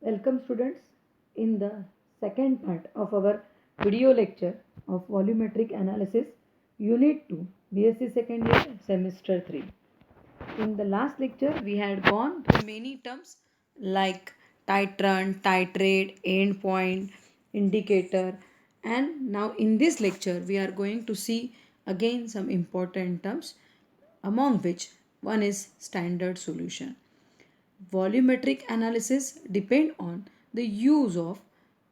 Welcome students in the second part of our video lecture of volumetric analysis unit 2 BSc second year semester 3. In the last lecture we had gone through many terms like titrant, titrate, endpoint, indicator, and now in this lecture we are going to see again some important terms, among which one is standard solution. Volumetric analysis depend on the use of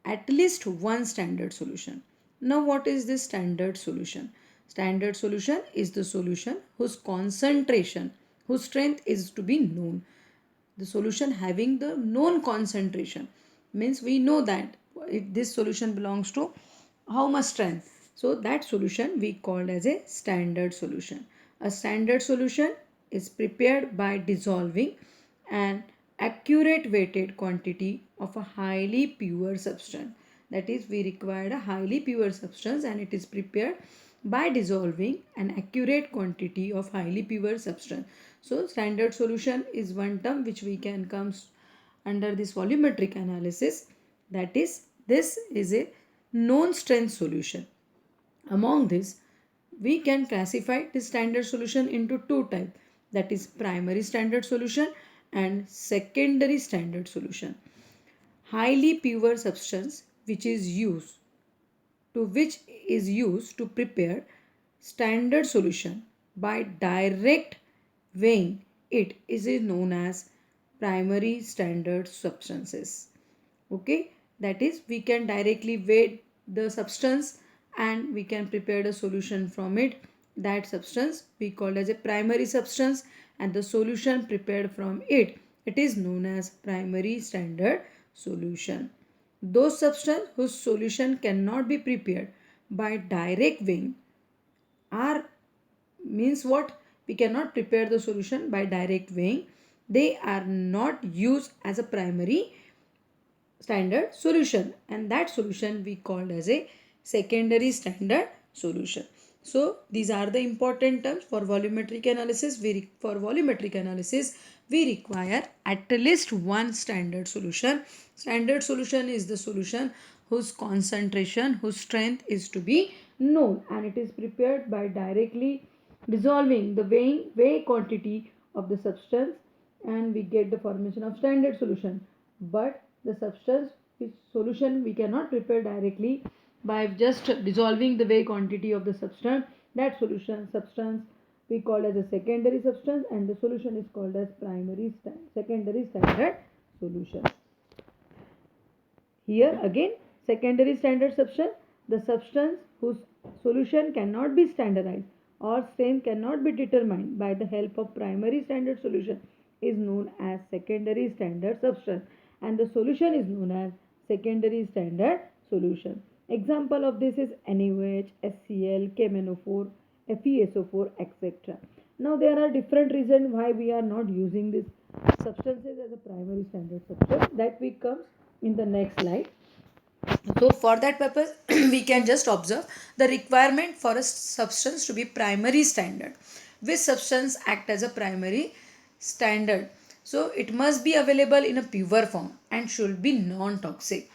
at least one standard solution. Now what is this standard solution? Standard solution is the solution whose concentration, whose strength is to be known. The solution having the known concentration means we know that this solution belongs to how much strength. So that solution we called as a standard solution. A standard solution is prepared by dissolving an accurate weighted quantity of a highly pure substance. That is, we required a highly pure substance and it is prepared by dissolving an accurate quantity of highly pure substance. So standard solution is one term which we can come under this volumetric analysis. That is, this is a known strength solution. Among this, we can classify the standard solution into two types, that is primary standard solution and secondary standard solution. Highly pure substance which is used to prepare standard solution by direct weighing it is known as primary standard substances. Okay, that is, we can directly weigh the substance and we can prepare the solution from it. That substance we call as a primary substance, and the solution prepared from it is known as primary standard solution. Those substances whose solution cannot be prepared by direct weighing are, means what, we cannot prepare the solution by direct weighing, they are not used as a primary standard solution, and that solution we called as a secondary standard solution. So these are the important terms for volumetric analysis. For volumetric analysis we require at least one standard solution. Standard solution is the solution whose concentration, whose strength is to be known, and it is prepared by directly dissolving the weigh quantity of the substance, and we get the formation of standard solution. But the substance which solution we cannot prepare directly by just dissolving the weigh quantity of the substance, that substance we call as a secondary substance, and the solution is called as secondary standard solution. Here again, secondary standard substance, the substance whose solution cannot be standardized or strength cannot be determined by the help of primary standard solution is known as secondary standard substance, and the solution is known as secondary standard solution. Example of this is NaOH, HCl, KMnO4, FeSO4, etc. Now there are different reasons why we are not using these substances as a primary standard substance, that we comes in the next slide. So for that purpose we can just observe the requirement for a substance to be primary standard. Which substance act as a primary standard? So it must be available in a pure form and should be non-toxic.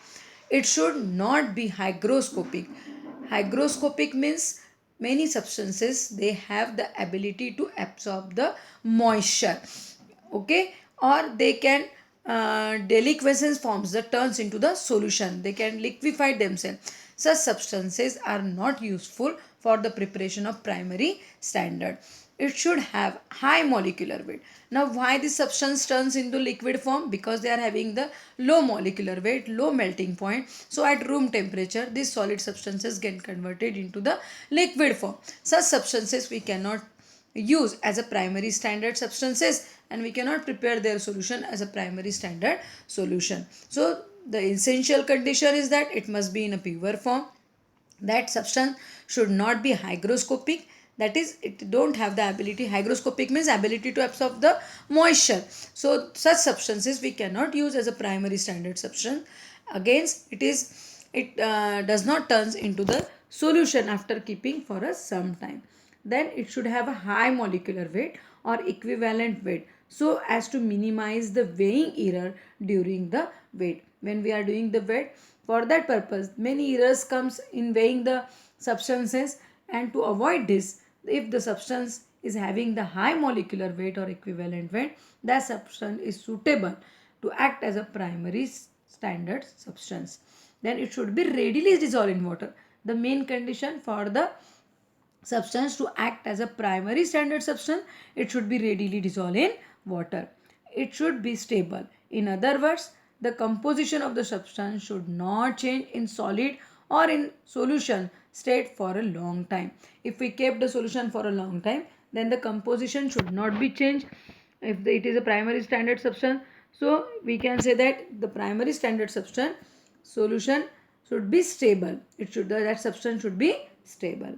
It should not be hygroscopic. Hygroscopic means many substances they have the ability to absorb the moisture, okay, or they can deliquescence forms that turns into the solution, they can liquefy themselves. Such substances are not useful for the preparation of primary standard. It should have high molecular weight. Now why this substance turns into liquid form? Because they are having the low molecular weight, low melting point. So at room temperature these solid substances get converted into the liquid form. Such substances we cannot use as a primary standard substances, and we cannot prepare their solution as a primary standard solution. So the essential condition is that it must be in a pure form. That substance should not be hygroscopic, that is it don't have the ability, hygroscopic means ability to absorb the moisture. So such substances we cannot use as a primary standard substance. Against it does not turns into the solution after keeping for a some time. Then it should have a high molecular weight or equivalent weight so as to minimize the weighing error during the weight. when we are doing the weight. For that purpose, many errors comes in weighing the substances, and to avoid this, if the substance is having the high molecular weight or equivalent weight, that substance is suitable to act as a primary standard substance. Then it should be readily dissolved in water. The main condition for the substance to act as a primary standard substance, it should be readily dissolved in water. It should be stable. In other words, the composition of the substance should not change in solid or in solution state for a long time. If we kept the solution for a long time, then the composition should not be changed. If it is a primary standard substance, so we can say that the primary standard substance solution should be stable. It should, that substance should be stable.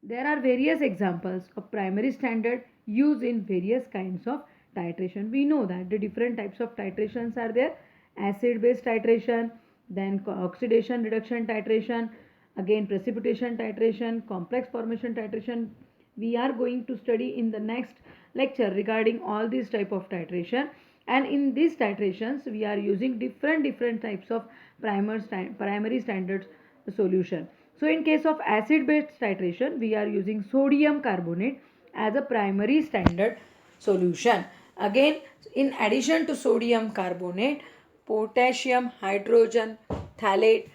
There are various examples of primary standard used in various kinds of titration. We know that the different types of titrations are there: acid base titration, then oxidation reduction titration, again precipitation titration, complex formation titration. We are going to study in the next lecture regarding all these type of titration, and in these titrations we are using different types of primary standard solution. So in case of acid base titration, we are using sodium carbonate as a primary standard solution. Again, in addition to sodium carbonate, potassium hydrogen phthalate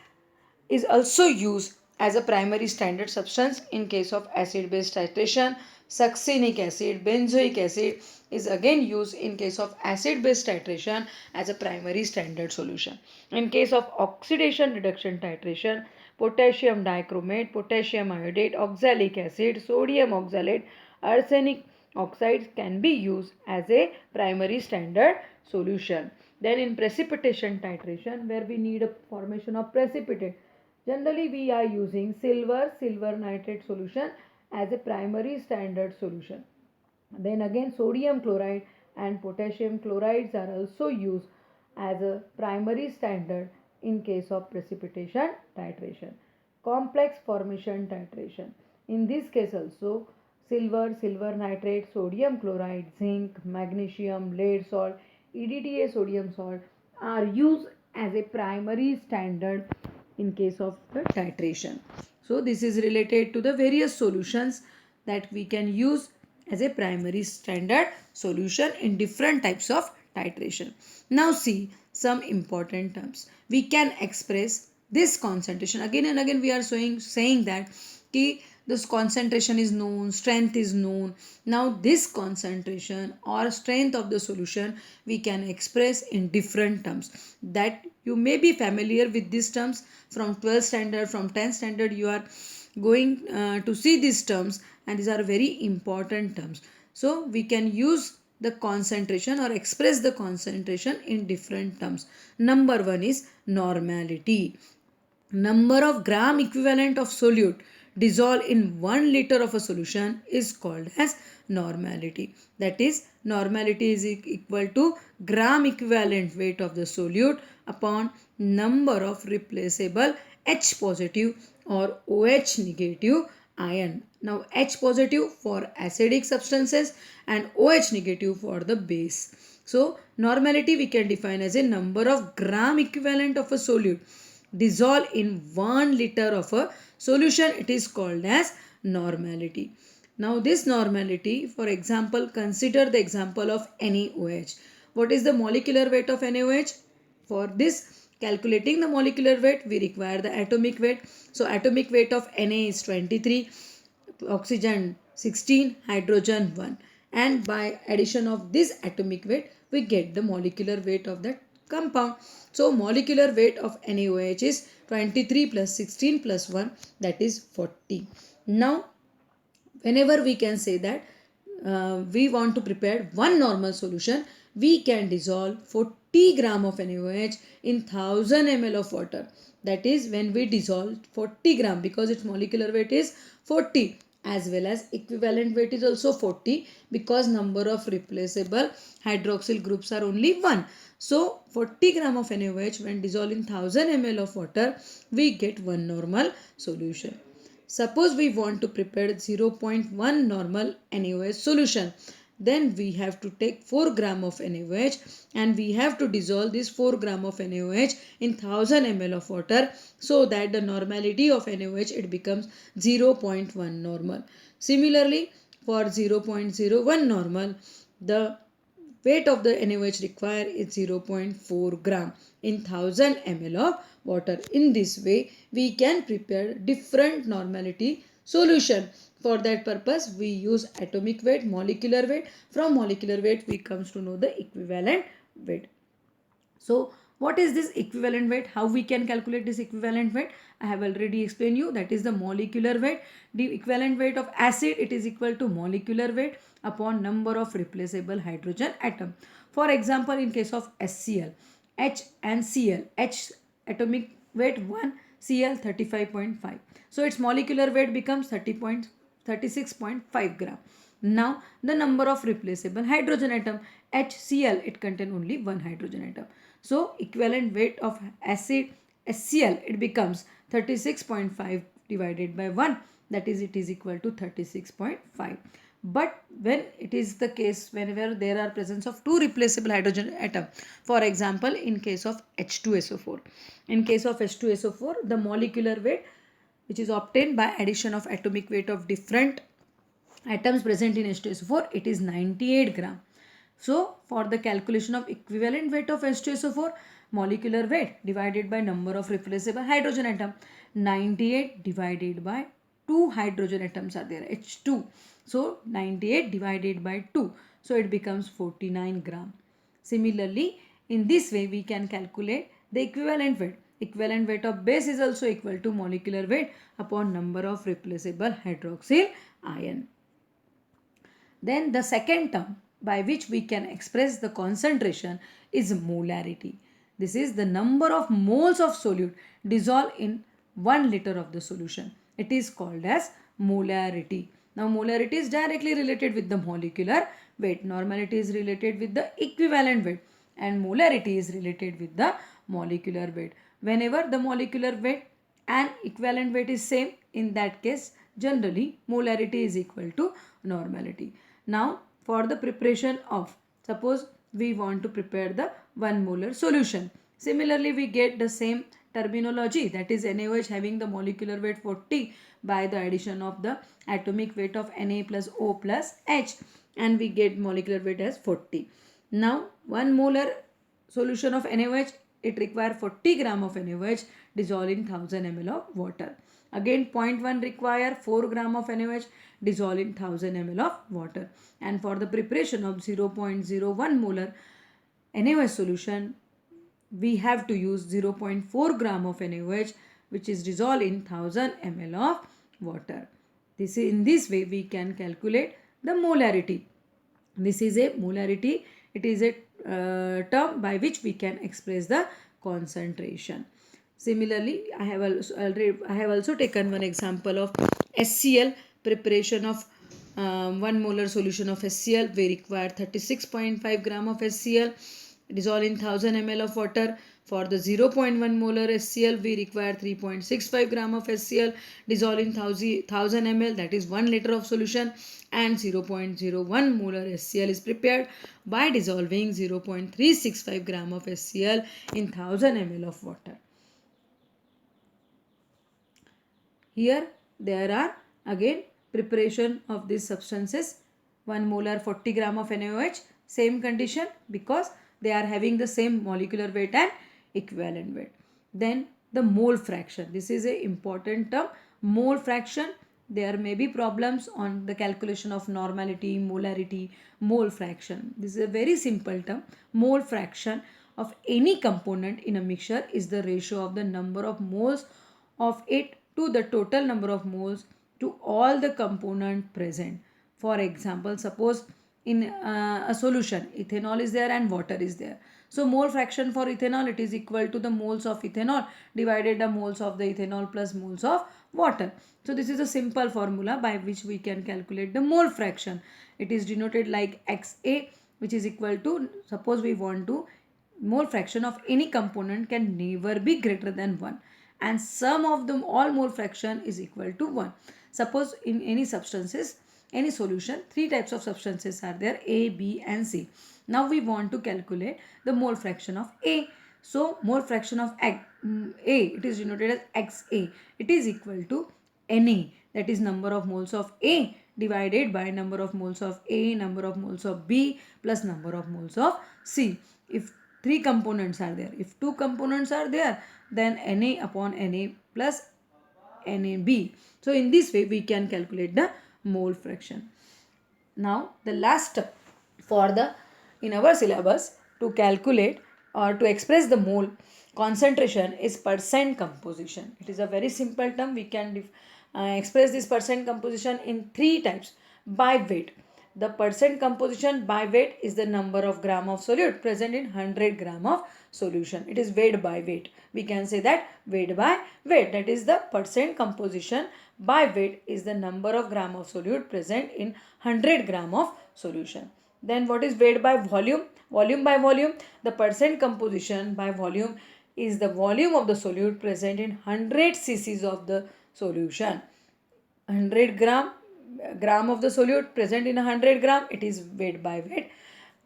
is also used as a primary standard substance in case of acid base titration. Succinic acid, benzoic acid is again used in case of acid base titration as a primary standard solution. In case of oxidation reduction titration, potassium dichromate, potassium iodate, oxalic acid, sodium oxalate, arsenic oxides can be used as a primary standard solution. Then in precipitation titration, where we need a formation of precipitate, generally we are using silver nitrate solution as a primary standard solution. Then again sodium chloride and potassium chlorides are also used as a primary standard in case of precipitation titration. Complex formation titration. In this case also silver nitrate, sodium chloride, zinc, magnesium, lead salt, EDTA sodium salt are used as a primary standard in case of the titration. So this is related to the various solutions that we can use as a primary standard solution in different types of titration. Now see some important terms. We can express this concentration. Again and again we are saying that this concentration is known, strength is known. Now this concentration or strength of the solution we can express in different terms. That you may be familiar with these terms from 12th standard, from 10th standard you are going to see these terms, and these are very important terms. So we can use the concentration or express the concentration in different terms. Number one is normality. Number of gram equivalent of solute dissolved in 1 liter of a solution is called as normality. That is, normality is equal to gram equivalent weight of the solute upon number of replaceable H positive or OH negative ion. Now H positive for acidic substances and OH negative for the base. So normality we can define as a number of gram equivalent of a solute dissolved in 1 liter of a solution. It is called as normality. Now this normality, for example, consider the example of NaOH. What is the molecular weight of NaOH? For this, calculating the molecular weight, we require the atomic weight. So atomic weight of Na is 23, oxygen 16, hydrogen 1. And by addition of this atomic weight, we get the molecular weight of that compound. So molecular weight of NaOH is 23 plus 16 plus 1, that is 40. Now whenever we can say that we want to prepare one normal solution, we can dissolve 40 gram of NaOH in 1000 ml of water. That is, when we dissolve 40 gram, because its molecular weight is 40, as well as equivalent weight is also 40, because number of replaceable hydroxyl groups are only 1. So 40 gram of NaOH when dissolved in 1000 ml of water, we get one normal solution. Suppose we want to prepare 0.1 normal NaOH solution, then we have to take 4 gram of NaOH and we have to dissolve this 4 gram of NaOH in 1000 ml of water, so that the normality of NaOH, it becomes 0.1 normal. Similarly, for 0.01 normal, the weight of the NaOH required is 0.4 gram in 1000 ml of water. In this way, we can prepare different normality solution. For that purpose, we use atomic weight, molecular weight. From molecular weight, we comes to know the equivalent weight. So what is this equivalent weight? How we can calculate this equivalent weight? I have already explained you, that is the molecular weight. The equivalent weight of acid, it is equal to molecular weight upon number of replaceable hydrogen atom. For example, in case of HCl, H and Cl, H atomic weight 1, Cl 35.5. So its molecular weight becomes 36.5 gram. Now the number of replaceable hydrogen atom, HCl, it contain only one hydrogen atom. So equivalent weight of acid HCl, it becomes 36.5 divided by 1, that is it is equal to 36.5. But when it is the case, whenever there are presence of two replaceable hydrogen atom, for example in case of H2SO4, in case of H2SO4, the molecular weight, which is obtained by addition of atomic weight of different atoms present in H2SO4, it is 98 gram. So for the calculation of equivalent weight of H2SO4, molecular weight divided by number of replaceable hydrogen atom, 98 divided by 2 hydrogen atoms are there, H2. So 98 divided by 2, so it becomes 49 gram. Similarly, in this way we can calculate the equivalent weight. Equivalent weight of base is also equal to molecular weight upon number of replaceable hydroxyl ion. Then the second term by which we can express the concentration is molarity. This is the number of moles of solute dissolved in 1 liter of the solution. It is called as molarity. Now molarity is directly related with the molecular weight. Normality is related with the equivalent weight and molarity is related with the molecular weight. Whenever the molecular weight and equivalent weight is same, in that case generally molarity is equal to normality. Now for the preparation of, suppose we want to prepare the 1 molar solution. Similarly, we get the same terminology, that is NaOH having the molecular weight 40 by the addition of the atomic weight of Na plus O plus H, and we get molecular weight as 40. Now 1 molar solution of NaOH, it requires 40 gram of NaOH dissolved in 1000 ml of water. Again 0.1 require 4 gram of NaOH dissolved in 1000 ml of water. And for the preparation of 0.01 molar NaOH solution, we have to use 0.4 gram of NaOH, which is dissolved in 1000 ml of water. In this way we can calculate the molarity. This is a molarity. It is a term by which we can express the concentration. Similarly, I have also taken one example of HCl. Preparation of 1 molar solution of HCl, we require 36.5 gram of HCl dissolved in 1000 ml of water. For the 0.1 molar HCl, we require 3.65 gram of HCl dissolved in 1000 ml, that is 1 liter of solution, and 0.01 molar HCl is prepared by dissolving 0.365 gram of HCl in 1000 ml of water. Here there are again preparation of these substances. 1 molar 40 gram of NaOH, same condition because they are having the same molecular weight and equivalent weight. Then the mole fraction. This is a important term. Mole fraction. There may be problems on the calculation of normality, molarity, mole fraction. This is a very simple term. Mole fraction of any component in a mixture is the ratio of the number of moles of it to the total number of moles to all the component present. For example, suppose in a solution, ethanol is there and water is there. So mole fraction for ethanol, it is equal to the moles of ethanol divided the moles of the ethanol plus moles of water. So this is a simple formula by which we can calculate the mole fraction. It is denoted like XA, which is equal to, suppose we want to, mole fraction of any component can never be greater than 1 and sum of them all mole fraction is equal to 1. Suppose in any substances any solution, three types of substances are there, A, B and C. Now we want to calculate the mole fraction of A. So mole fraction of A, it is denoted as XA. It is equal to Na, that is number of moles of A divided by number of moles of A, number of moles of B plus number of moles of C. If three components are there, if two components are there, then Na upon Na plus NaB. So in this way we can calculate the mole fraction. Now the last step for the in our syllabus to calculate or to express the mole concentration is percent composition. It is a very simple term. We can express this percent composition in three types. By weight. The percent composition by weight is the number of gram of solute present in 100 gram of solution. It is weight by weight. We can say that weight by weight, that is the percent composition by weight is the number of gram of solute present in 100 gram of solution. Then what is weight by volume? Volume by volume, the percent composition by volume is the volume of the solute present in 100 cc's of the solution. 100 gram of the solute present in 100 gram, it is weight by weight.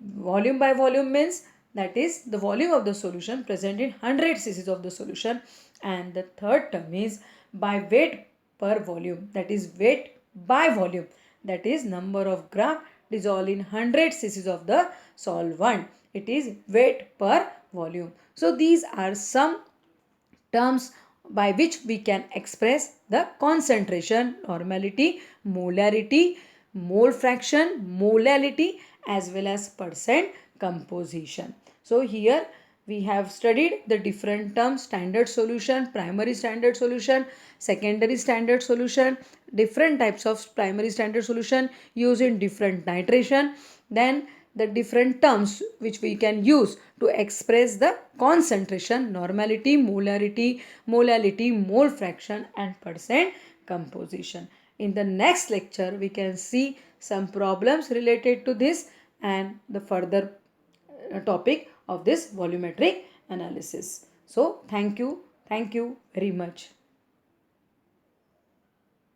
Volume by volume means that is the volume of the solution present in 100 cc's of the solution. And the third term is by weight per volume, that is weight by volume, that is number of gram dissolved in 100 cc's of the solvent, it is weight per volume. So these are some terms by which we can express the concentration, normality, molarity, mole fraction, molality as well as percent composition. So here we have studied the different terms: standard solution, primary standard solution, secondary standard solution, different types of primary standard solution used in different titration, then the different terms which we can use to express the concentration, normality, molarity, molality, mole fraction and percent composition. In the next lecture, we can see some problems related to this and the further topic of this volumetric analysis. So, thank you very much.